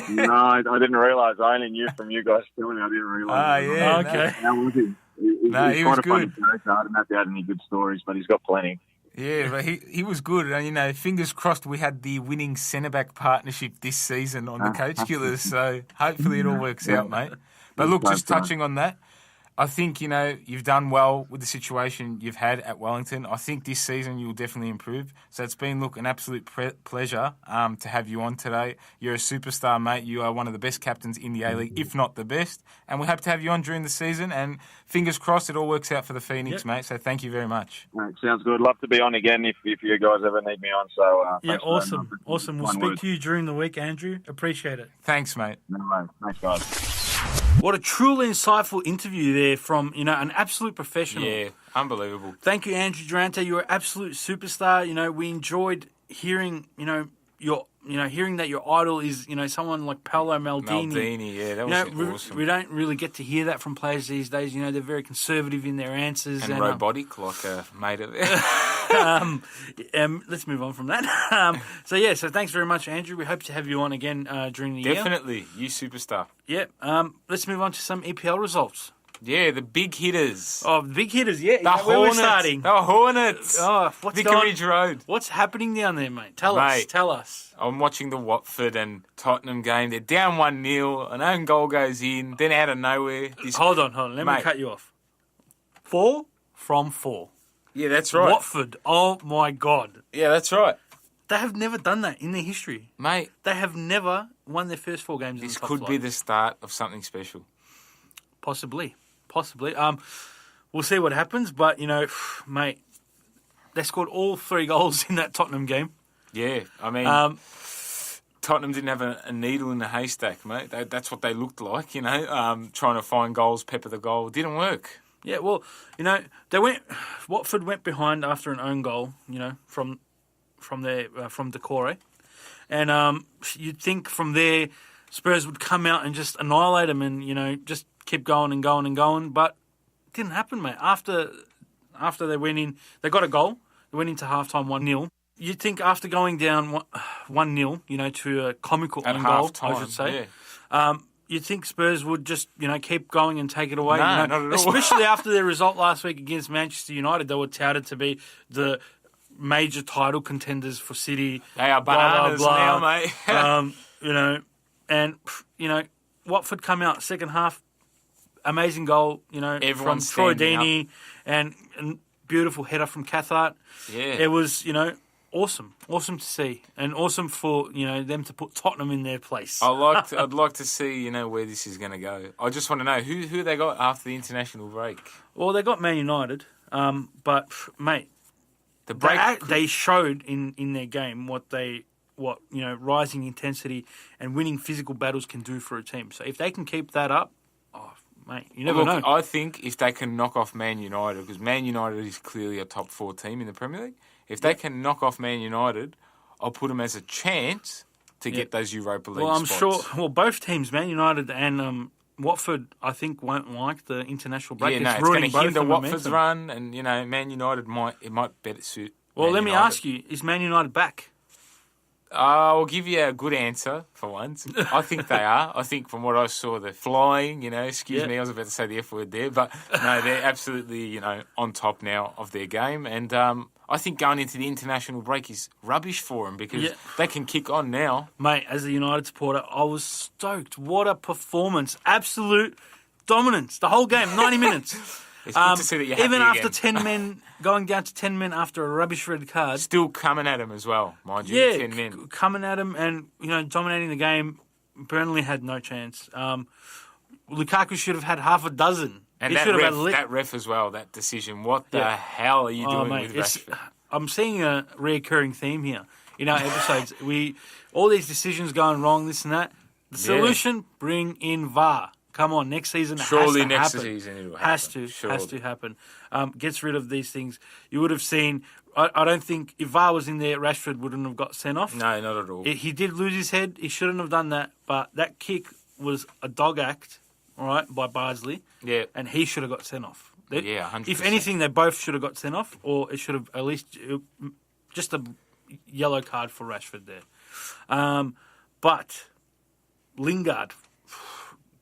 No, I didn't realise. I only knew from you guys telling me. I didn't realise. Okay. How was he? He was good. I didn't have to add any good stories, but he's got plenty. Yeah, but he was good. And, fingers crossed we had the winning centre-back partnership this season on the Coach Killers. So hopefully it all works out, mate. But look, just touching on that, I think, you've done well with the situation you've had at Wellington. I think this season you'll definitely improve. So it's been, an absolute pleasure to have you on today. You're a superstar, mate. You are one of the best captains in the A-League, if not the best. And we hope to have you on during the season. And fingers crossed it all works out for the Phoenix, mate. So thank you very much. Right, sounds good. Love to be on again if you guys ever need me on. So awesome. We'll speak to you during the week, Andrew. Appreciate it. Thanks, mate. No way. Thanks, guys. What a truly insightful interview there from, an absolute professional. Yeah, unbelievable. Thank you, Andrew Durante. You're an absolute superstar. We enjoyed hearing, hearing that your idol is, someone like Paolo Maldini. That was awesome. We don't really get to hear that from players these days. They're very conservative in their answers. And robotic, like a mate of it. Let's move on from that. So thanks very much, Andrew. We hope to have you on again during the year. Definitely. You superstar. Yeah. Let's move on to some EPL results. Yeah, the big hitters. Oh, the big hitters, yeah. The where Hornets. we're starting. The Hornets. Oh, Vicarage Road. What's happening down there, mate? Tell us. I'm watching the Watford and Tottenham game. They're down 1-0. An own goal goes in. Then out of nowhere. Hold on. Let me cut you off. 4 from 4. Yeah, that's right. Watford. Oh, my God. Yeah, that's right. They have never done that in their history. Mate. They have never won their first 4 games in the top flight. This could be the start of something special. Possibly. We'll see what happens, but, mate, they scored all 3 goals in that Tottenham game. Yeah, I mean, Tottenham didn't have a needle in a haystack, mate. That's what they looked like, trying to find goals, pepper the goal. It didn't work. Yeah, well, Watford went behind after an own goal, from Decore. And you'd think from there Spurs would come out and just annihilate them and, just keep going and going and going, but it didn't happen, mate. After they went in, they got a goal. They went into halftime 1-0. You'd think after going down 1-0, to a comical own goal, I should say, you'd think Spurs would just, keep going and take it away. No, not at all. Especially after their result last week against Manchester United. They were touted to be the major title contenders for City. They are bananas now, mate. And Watford come out second half, amazing goal, Everyone's from Troy standing Deeney and beautiful header from Cathart. Yeah. It was, awesome to see, and awesome for them to put Tottenham in their place. I'd like to see where this is going to go. I just want to know who they got after the international break. Well, they got Man United, but mate, The break they showed in their game what rising intensity and winning physical battles can do for a team. So if they can keep that up, mate, you never know. I think if they can knock off Man United, because Man United is clearly a top 4 team in the Premier League, if they can knock off Man United, I'll put them as a chance to get those Europa League spots. Sure. Well, both teams, Man United and Watford, I think won't like the international break. Yeah, it's going to hinder Watford's run, and Man United might better suit. Well, let me ask you: is Man United back? I'll give you a good answer for once. I think they are. I think from what I saw, they're flying. Excuse me, I was about to say the F word there, but no, they're absolutely on top now of their game, and I think going into the international break is rubbish for them because they can kick on now. Mate, as a United supporter, I was stoked. What a performance! Absolute dominance. The whole game, 90 minutes. It's good to see that you're happy even after again. 10 men, going down to 10 men after a rubbish red card. Still coming at him as well, mind you. Yeah, 10 men. coming at him and dominating the game. Burnley had no chance. Lukaku should have had half a dozen. And he that ref as well, that decision. What the hell are you doing with Rashford? I'm seeing a recurring theme here in our episodes. All these decisions going wrong, this and that. The solution: bring in VAR. Come on, next season Surely has to next happen. season it'll happen. Has to happen. Gets rid of these things. You would have seen. I don't think if VAR was in there, Rashford wouldn't have got sent off. No, not at all. He did lose his head. He shouldn't have done that. But that kick was a dog act, all right, by Barsley. Yeah. And he should have got sent off. 100%. If anything, they both should have got sent off, or it should have at least just a yellow card for Rashford there. But Lingard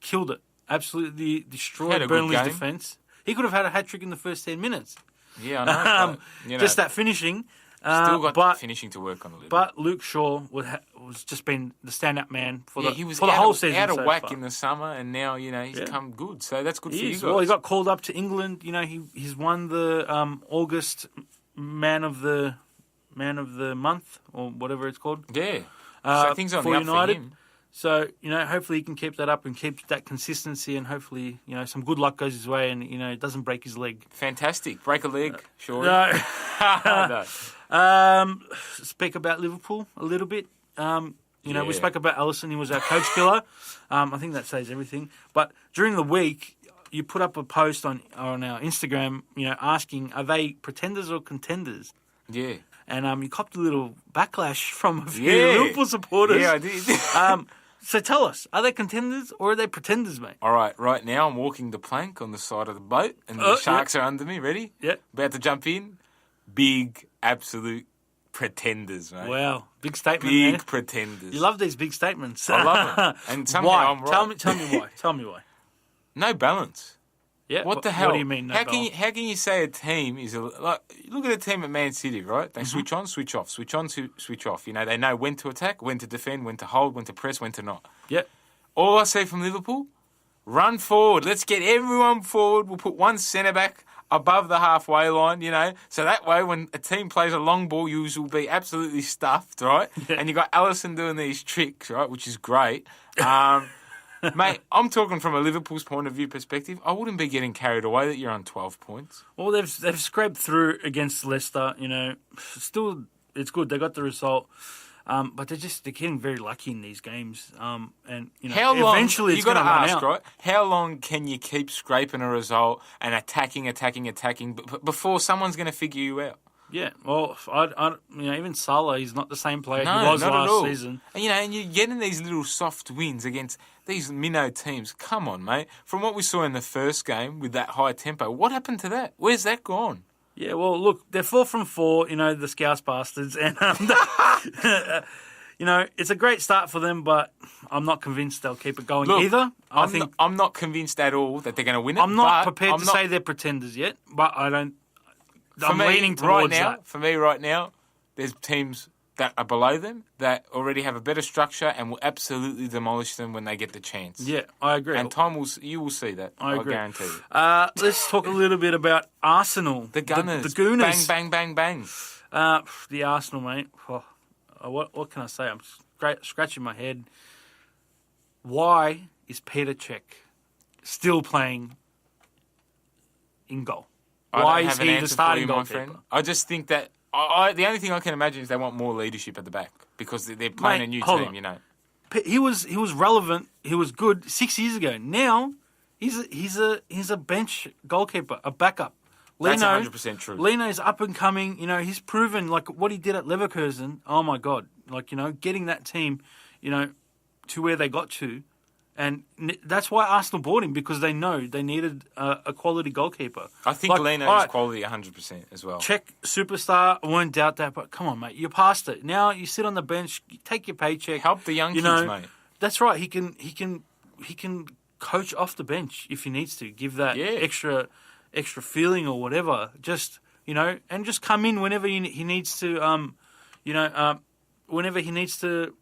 killed it. Absolutely destroyed Burnley's defence. He could have had a hat-trick in the first 10 minutes. Yeah, I know. Just that finishing. Still got the finishing to work on a little. But Luke Shaw was just been the stand-up man for the whole whole season. Out of whack far. In the summer, and now he's come good. So that's good for you guys. Well, he got called up to England. He's won the August Man of the Month or whatever it's called. Yeah. So things on the up United. for him. So, hopefully he can keep that up and keep that consistency, and hopefully, some good luck goes his way and, it doesn't break his leg. Fantastic. Break a leg, sure. No. No. Speak about Liverpool a little bit. We spoke about Alisson. He was our coach killer. I think that says everything. But during the week, you put up a post on our Instagram, asking, are they pretenders or contenders? Yeah. And you copped a little backlash from a few Liverpool supporters. Yeah, I did. So tell us, are they contenders or are they pretenders, mate? All right now I'm walking the plank on the side of the boat and the sharks are under me, ready? Yeah. About to jump in. Big, absolute pretenders, mate. Wow, big statement, Big man. pretenders. You love these big statements. I love them. And somehow why? I'm right. Tell me why. Tell me why. No balance. Yeah. What the hell? What do you mean? No how balance? can you say a team is like? Look at a team at Man City, right? They switch on, switch off, switch on, switch off. They know when to attack, when to defend, when to hold, when to press, when to not. Yeah. All I say from Liverpool, run forward. Let's get everyone forward. We'll put one centre back above the halfway line, so that way when a team plays a long ball, you will be absolutely stuffed, right? Yeah. And you got Alisson doing these tricks, right, which is great. Mate, I'm talking from a Liverpool's point of view perspective. I wouldn't be getting carried away that you're on 12 points. Well, they've scraped through against Leicester. Still it's good. They got the result, but they're getting very lucky in these games. And how long? Eventually You it's got to going to run ask, out. right? How long can you keep scraping a result and attacking before someone's going to figure you out? Yeah, well, even Salah, he's not the same player he No, was not at last all. season. And you're getting these little soft wins against these minnow teams. Come on, mate. From what we saw in the first game with that high tempo, what happened to that? Where's that gone? Yeah, well, look, they're 4 from 4, the Scouse bastards, and it's a great start for them, but I'm not convinced they'll keep it going either. I'm not convinced at all that they're going to win it. I'm not prepared to say they're pretenders yet, but I'm leaning towards that. For me right now, there's teams that are below them that already have a better structure and will absolutely demolish them when they get the chance. Yeah, I agree. And you will see that. I agree. Guarantee you. Let's talk a little bit about Arsenal. The Gunners. The Gooners. Bang, bang, bang, bang. The Arsenal, mate. Oh, what can I say? I'm scratching my head. Why is Peter Cech still playing in goal? Why is he the starting goalkeeper? I just think that the only thing I can imagine is they want more leadership at the back because they're playing a new team, you know. He was relevant. He was good 6 years ago. Now he's a bench goalkeeper, a backup. That's 100% true. Leno's up and coming. You know, he's proven like what he did at Leverkusen. Oh my God! Like, you know, getting that team, you know, to where they got to. And that's why Arsenal bought him, because they know they needed a quality goalkeeper. I think Leno is quality 100% as well. Czech superstar, I won't doubt that, but come on, mate, you're past it. Now you sit on the bench, you take your paycheck. Help the young kids, mate. That's right. He can coach off the bench if he needs to. Give that extra feeling or whatever. Just, you know, and just come in whenever he needs to. Whenever he needs to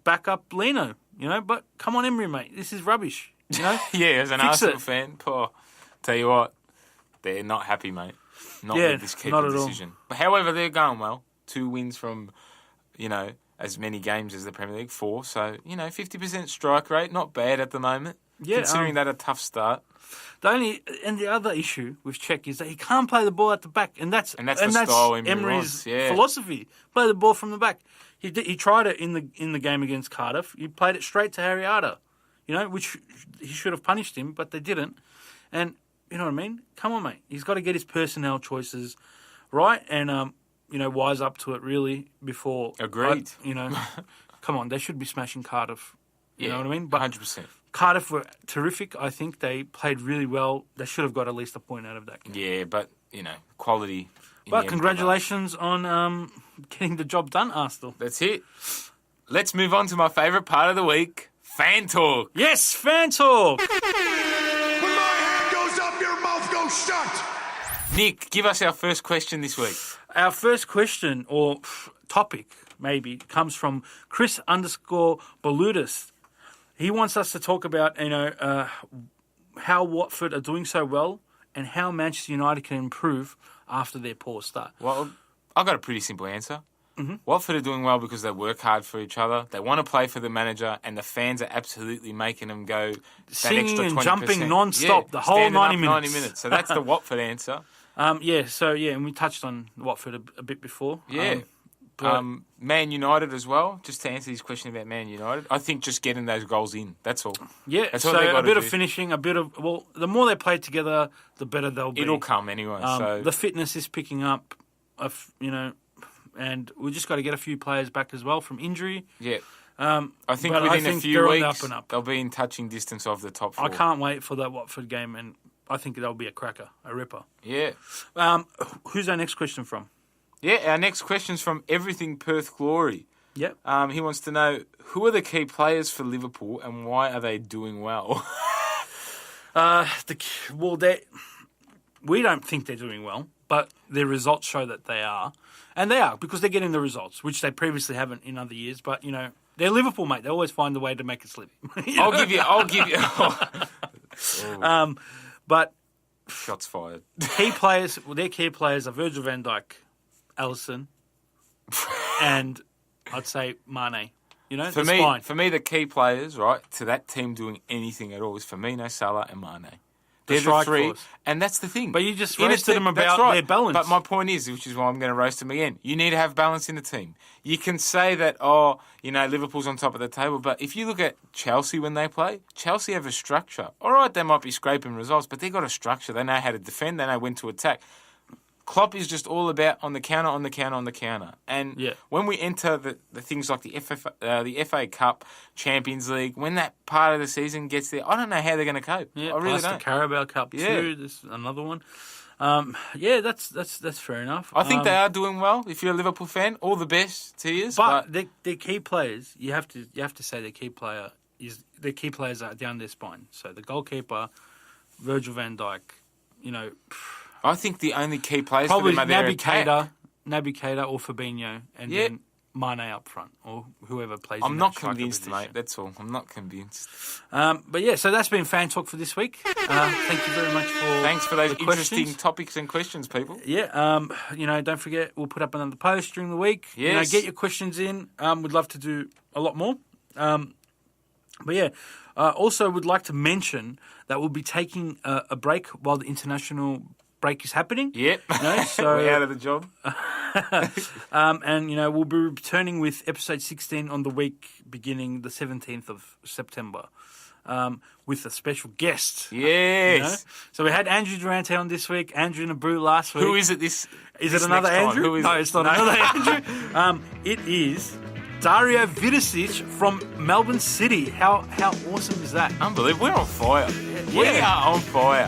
back up Leno. You know, but come on, Emery, mate. This is rubbish. You know? Yeah, as an Arsenal fan, tell you what, they're not happy, mate. Not with this keeper decision. But however, they're going well. 2 wins from, you know, as many games as the Premier League, 4. So, you know, 50% strike rate, not bad at the moment. Yeah, considering that a tough start. The other issue with Cech is that he can't play the ball at the back, and that's the style Emery's philosophy. Play the ball from the back. He tried it in the game against Cardiff. He played it straight to Harriata, you know, which he should have punished him, but they didn't. And you know what I mean? Come on, mate. He's got to get his personnel choices right, and you know, wise up to it really before. Agreed. Come on, they should be smashing Cardiff. You know what I mean? But 100%. Cardiff were terrific. I think they played really well. They should have got at least a point out of that game. Yeah, but you know, quality. But congratulations on getting the job done, Arsenal. That's it. Let's move on to my favourite part of the week, fan talk. Yes, fan talk. When my hand goes up, your mouth goes shut. Nick, give us our first question this week. Our first question, or topic maybe, comes from Chris_Baludis. He wants us to talk about, you know, how Watford are doing so well and how Manchester United can improve after their poor start. Well, I've got a pretty simple answer. Mm-hmm. Watford are doing well because they work hard for each other. They want to play for the manager, and the fans are absolutely making them go singing that extra 20%. And jumping non-stop the whole 90 minutes. So that's the Watford answer. And we touched on Watford a bit before. Yeah. Man United as well, just to answer his question about Man United, I think just getting those goals in, that's all. Yeah, that's so a bit of finishing, the more they play together, the better they'll be. It'll come anyway. So the fitness is picking up, you know, and we just got to get a few players back as well from injury. Yeah. I think within a few weeks, they'll be in touching distance of the top 4. I can't wait for that Watford game, and I think that'll be a cracker, a ripper. Yeah. Who's our next question from? Yeah, our next question's from Everything Perth Glory. Yep. He wants to know, who are the key players for Liverpool and why are they doing well? We don't think they're doing well, but their results show that they are. And they are, because they're getting the results, which they previously haven't in other years. But, you know, they're Liverpool, mate. They always find a way to make it slip. I'll give you. But shots fired. Their key players are Virgil van Dijk, Alisson, and I'd say Mane. You know, for me, the key players, right, to that team doing anything at all is Firmino, Salah, and Mane. They're the 3, and that's the thing. But you just roasted them about their balance. But my point is, which is why I'm going to roast them again, you need to have balance in the team. You can say that, Liverpool's on top of the table, but if you look at Chelsea when they play, Chelsea have a structure. All right, they might be scraping results, but they've got a structure. They know how to defend. They know when to attack. Klopp is just all about on the counter. And when we enter the things like the FA Cup, Champions League, when that part of the season gets there, I don't know how they're going to cope. Yeah, I really plus don't. The Carabao Cup too. This is another one. That's fair enough. I think they are doing well. If you're a Liverpool fan, all the best to you. But their key players, you have to say their key players are down their spine. So the goalkeeper, Virgil van Dijk, you know. I think the only key players for them are their attack. Naby Keita or Fabinho, and then Mane up front or whoever plays. I'm in not that striker convinced, position. mate. That's all. I'm not convinced. But yeah, so that's been Fan Talk for this week. Thank you very much for Thanks for those the interesting questions. topics and questions, people. Yeah, don't forget, we'll put up another post during the week. Yes. Get your questions in. We'd love to do a lot more. But yeah, also would like to mention that we'll be taking a break while the international break is happening. Yep. So We're out of the job. and we'll be returning with episode 16 on the week beginning the 17th of September. With a special guest. Yes. So we had Andrew Durante on this week, Andrew Naboo last week. Who is it this Is this it another next time? Andrew? Who is No, it? it's not another Andrew. It is Dario Vidicic from Melbourne City. How awesome is that? Unbelievable. We're on fire. We Yeah. are on fire.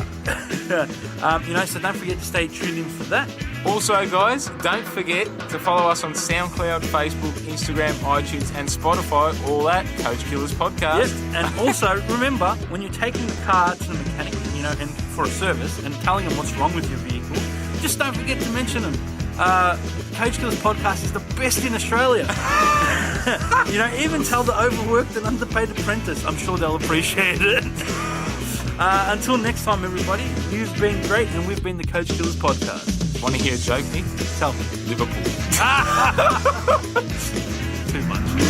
So don't forget to stay tuned in for that. Also, guys, don't forget to follow us on SoundCloud, Facebook, Instagram, iTunes, and Spotify. All at Coach Killers Podcast. Yes, and also remember when you're taking the car to the mechanic, and for a service, and telling them what's wrong with your vehicle, just don't forget to mention them. Coach Killers Podcast is the best in Australia. Even tell the overworked and underpaid apprentice. I'm sure they'll appreciate it. Until next time, everybody, you've been great, and we've been the Coach Killers Podcast. Want to hear a joke, Nick? Tell me. Liverpool. Too much.